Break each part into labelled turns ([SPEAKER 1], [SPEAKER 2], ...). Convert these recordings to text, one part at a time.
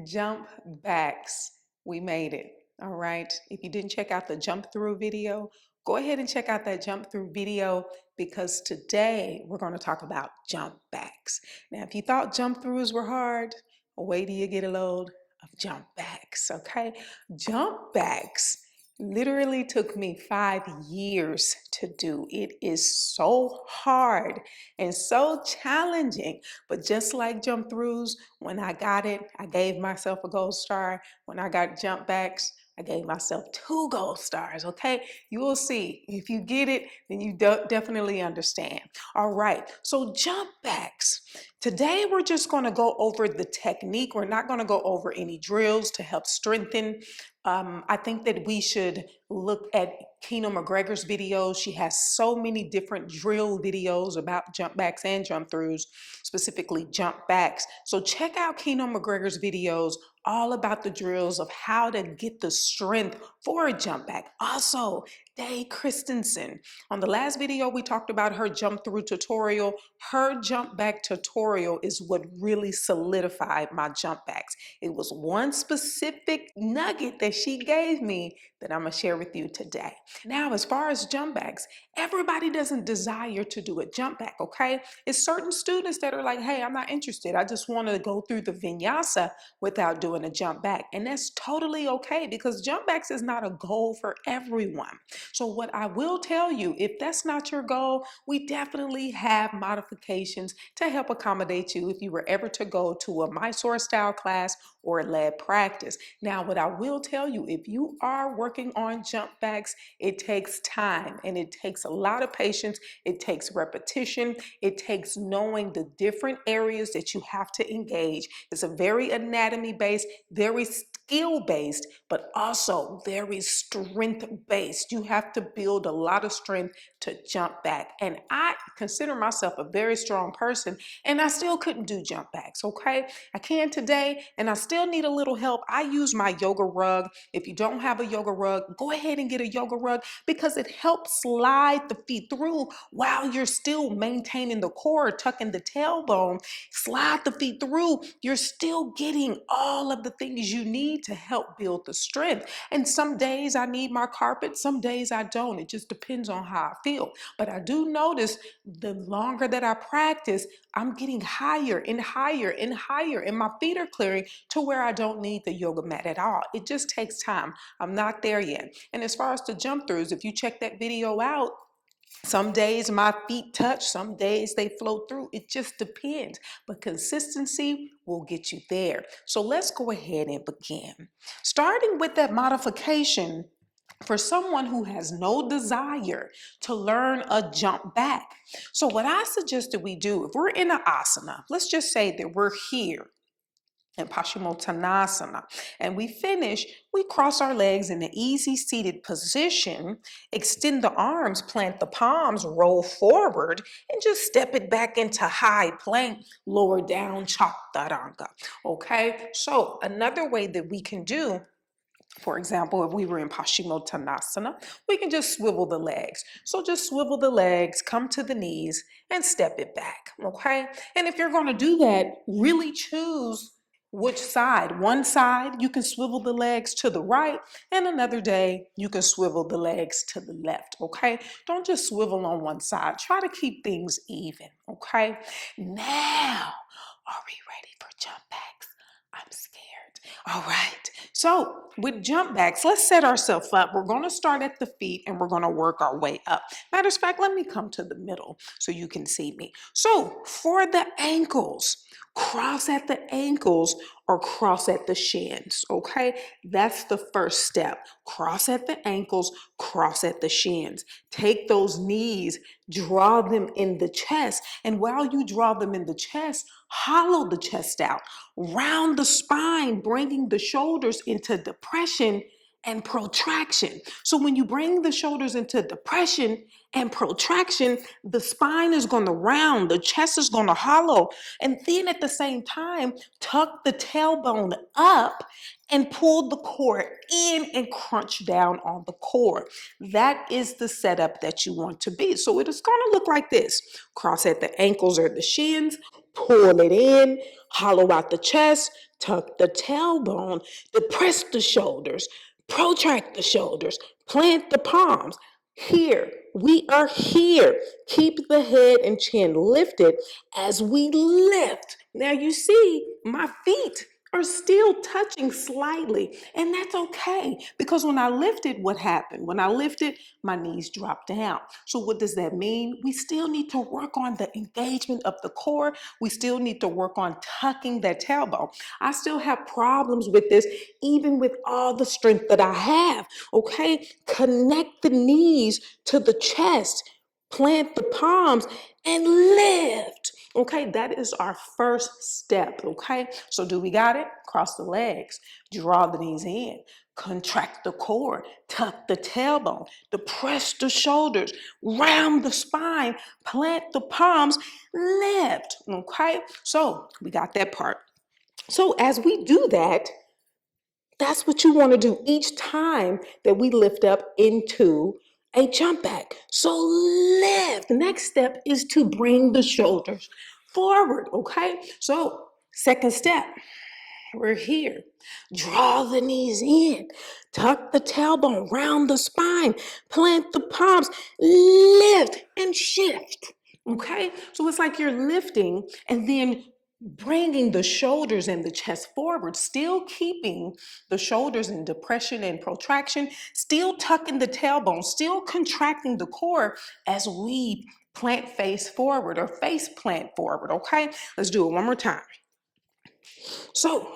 [SPEAKER 1] Jump backs. We made it. All right. If you didn't check out the jump through video, go ahead and check out that jump through video because today we're going to talk about jump backs. Now, if you thought jump throughs were hard, wait till you get a load of jump backs. Okay. Jump backs literally took me 5 years to do. It is so hard and so challenging. But just like jump throughs, when I got it, I gave myself a gold star. When I got jump backs, I gave myself 2 gold stars. Okay, you will see. If you get it, then you definitely understand. All right, so jump backs. Today, we're just going to go over the technique. We're not going to go over any drills to help strengthen. I think that we should look at Kino MacGregor's videos. She has so many different drill videos about jump backs and jump throughs, specifically jump backs. So check out Kino MacGregor's videos all about the drills of how to get the strength for a jump back. Also, Day Christensen. On the last video, we talked about her jump through tutorial. Her jump back tutorial is what really solidified my jump backs. It was one specific nugget that she gave me that I'm going to share with you today. Now, as far as jump backs, everybody doesn't desire to do a jump back, okay? It's certain students that are like, hey, I'm not interested. I just want to go through the vinyasa without doing a jump back. And that's totally okay because jump backs is not a goal for everyone. So what I will tell you, if that's not your goal, we definitely have modifications to help accommodate you if you were ever to go to a Mysore style class or a lab practice. Now, what I will tell you, if you are working on jump backs, it takes time and it takes a lot of patience. It takes repetition. It takes knowing the different areas that you have to engage. It's a very anatomy based, very skill based, but also very strength based. You have to build a lot of strength to jump back. And I consider myself a very strong person and I still couldn't do jump backs, okay? I can today and I still need a little help. I use my yoga rug. If you don't have a yoga rug, go ahead and get a yoga rug because it helps slide the feet through while you're still maintaining the core, tucking the tailbone. Slide the feet through. You're still getting all of the things you need to help build the strength. And some days I need my carpet, some days I don't. It just depends on how I feel. But I do notice the longer that I practice, I'm getting higher and higher and higher, and my feet are clearing to where I don't need the yoga mat at all. It just takes time. I'm not there yet. And as far as the jump throughs, if you check that video out, some days my feet touch, some days they flow through. It just depends. But consistency will get you there. So let's go ahead and begin. Starting with that modification for someone who has no desire to learn a jump back. So what I suggested we do, if we're in an asana, let's just say that we're here in Paschimottanasana, and we finish, we cross our legs in an easy seated position, extend the arms, plant the palms, roll forward, and just step it back into high plank, lower down chaturanga. Okay, so another way that we can do, for example, if we were in Paschimottanasana, we can just swivel the legs. So just swivel the legs, come to the knees, and step it back, okay? And if you're going to do that, really choose which side. One side, you can swivel the legs to the right, and another day, you can swivel the legs to the left, okay? Don't just swivel on one side. Try to keep things even, okay? Now, are we ready for jump backs? I'm scared. All right. So with jump backs, let's set ourselves up. We're going to start at the feet and we're going to work our way up. Matter of fact, let me come to the middle so you can see me. So for the ankles, cross at the ankles or cross at the shins, okay? That's the first step. Cross at the ankles, cross at the shins. Take those knees, draw them in the chest, and while you draw them in the chest, hollow the chest out, round the spine, bringing the shoulders into depression and protraction. So when you bring the shoulders into depression and protraction, the spine is going to round, the chest is going to hollow. And then at the same time, tuck the tailbone up and pull the core in and crunch down on the core. That is the setup that you want to be. So it is going to look like this. Cross at the ankles or the shins,
[SPEAKER 2] Pull it in, hollow out the chest, tuck the tailbone, depress the shoulders, protract the shoulders, plant the palms. Here, we are here. Keep the head and chin lifted as we lift. Now you see, my feet are still touching slightly, and that's okay, because when I lifted, what happened? When I lifted, my knees dropped down. So what does that mean? We still need to work on the engagement of the core. We still need to work on tucking that tailbone. I still have problems with this, even with all the strength that I have, okay? Connect the knees to the chest, plant the palms, and lift. Okay, that is our first step. Okay, so do we got it? Cross the legs, draw the knees in, contract the core, tuck the tailbone, depress the shoulders, round the spine, plant the palms, lift. Okay, so we got that part. So as we do that, that's what you want to do each time that we lift up into a jump back. So lift. The next step is to bring the shoulders forward, okay? So second step, we're here. Draw the knees in, tuck the tailbone, round the spine, plant the palms, lift and shift, okay? So it's like you're lifting and then bringing the shoulders and the chest forward, still keeping the shoulders in depression and protraction, still tucking the tailbone, still contracting the core as we plant face forward or face plant forward, okay? Let's do it one more time. So,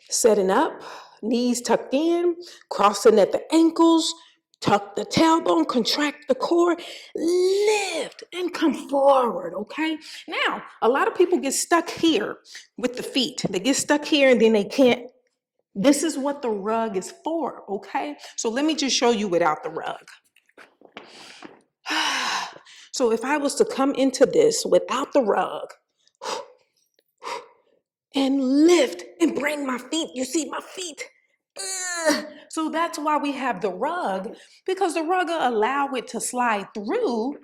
[SPEAKER 2] setting up, knees tucked in, crossing at the ankles, tuck the tailbone, contract the core, lift and come forward, okay? Now, a lot of people get stuck here with the feet. They get stuck here and then they can't. This is what the rug is for, okay? So let me just show you without the rug. So if I was to come into this without the rug, and lift and bring my feet. You see my feet? So that's why we have the rug, because the rug will allow it to slide through,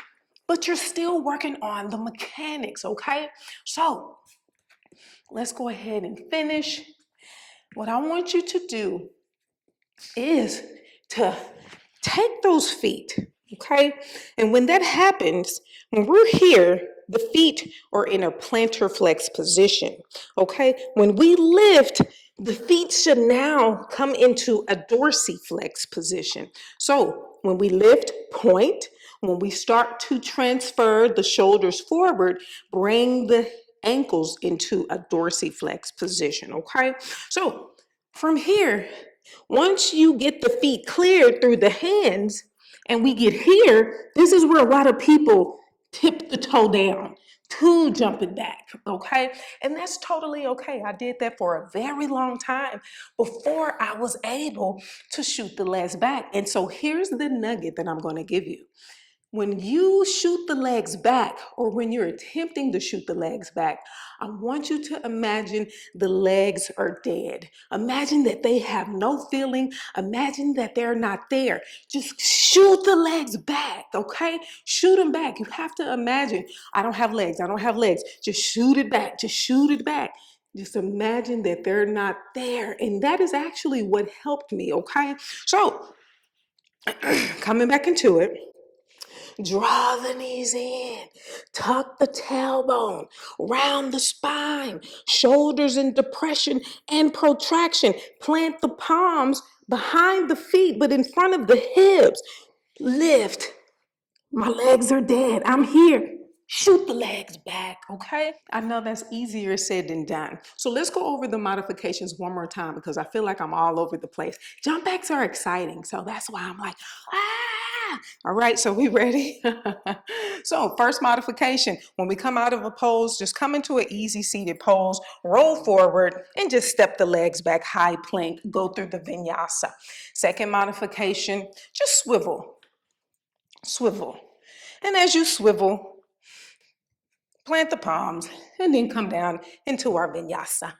[SPEAKER 2] but you're still working on the mechanics, okay? So let's go ahead and finish. What I want you to do is to take those feet, okay? And when that happens, when we're here, the feet are in a plantar flex position, okay? When we lift, the feet should now come into a dorsiflex position. So when we lift, point. When we start to transfer the shoulders forward, bring the ankles into a dorsiflex position, okay? So from here, once you get the feet cleared through the hands and we get here, this is where a lot of people tip the toe down to jumping back, okay? And that's totally okay. I did that for a very long time before I was able to shoot the legs back. And so here's the nugget that I'm going to give you. When you shoot the legs back, or when you're attempting to shoot the legs back, I want you to imagine the legs are dead. Imagine that they have no feeling. Imagine that they're not there. Just shoot the legs back, okay? Shoot them back. You have to imagine, I don't have legs. I don't have legs. Just shoot it back. Just shoot it back. Just imagine that they're not there. And that is actually what helped me, okay? So, coming back into it. Draw the knees in, tuck the tailbone, round the spine, shoulders in depression and protraction. Plant the palms behind the feet, but in front of the hips. Lift. My legs are dead. I'm here. Shoot the legs back, okay? I know that's easier said than done. So let's go over the modifications one more time, because I feel like I'm all over the place. Jump backs are exciting, so that's why I'm like, ah! All right, so we ready? So first modification, when we come out of a pose, just come into an easy seated pose, roll forward, and just step the legs back, high plank, go through the vinyasa. Second modification, just swivel. Swivel. And as you swivel, plant the palms, and then come down into our vinyasa.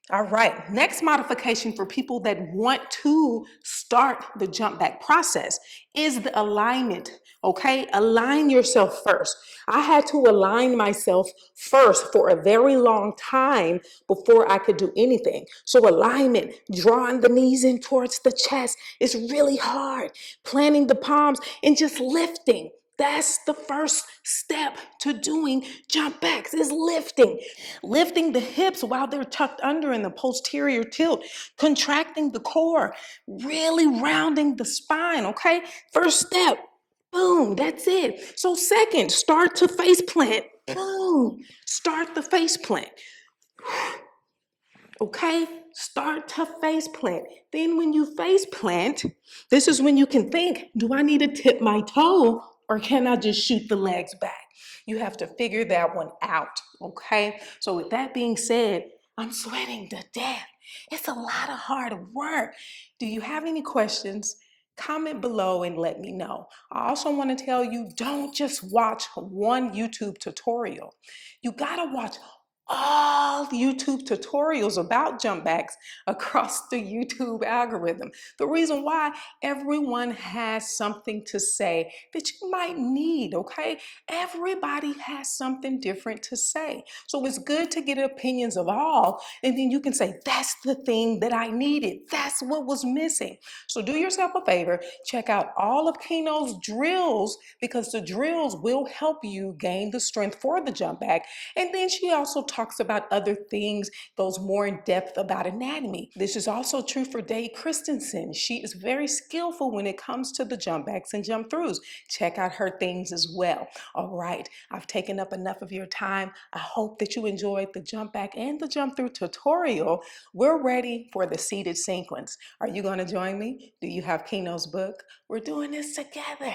[SPEAKER 2] All right, next modification for people that want to start the jump back process is the alignment Okay, align yourself first. I had to align myself first for a very long time before I could do anything. So alignment, drawing the knees in towards the chest is really hard. Planting the palms and just lifting. That's the first step to doing jump backs is lifting. Lifting the hips while they're tucked under in the posterior tilt, contracting the core, really rounding the spine, okay? First step, boom, that's it. So second, start to face plant. Boom, start the face plant. Okay, start to face plant. Then when you face plant, this is when you can think, do I need to tip my toe or can I just shoot the legs back? You have to figure that one out, okay? So with that being said, I'm sweating to death. It's a lot of hard work. Do you have any questions? Comment below and let me know. I also want to tell you, don't just watch one YouTube tutorial. You gotta watch all YouTube tutorials about jump backs across the YouTube algorithm. The reason why, everyone has something to say that you might need, okay? Everybody has something different to say. So it's good to get opinions of all, and then you can say, that's the thing that I needed. That's what was missing. So do yourself a favor, check out all of Kino's drills because the drills will help you gain the strength for the jump back. And then she also talks about other things, goes more in depth about anatomy. This is also true for Dave Christensen. She is very skillful when it comes to the jump backs and jump throughs. Check out her things as well. All right, I've taken up enough of your time. I hope that you enjoyed the jump back and the jump through tutorial. We're ready for the seated sequence. Are you going to join me? Do you have Kino's book? We're doing this together.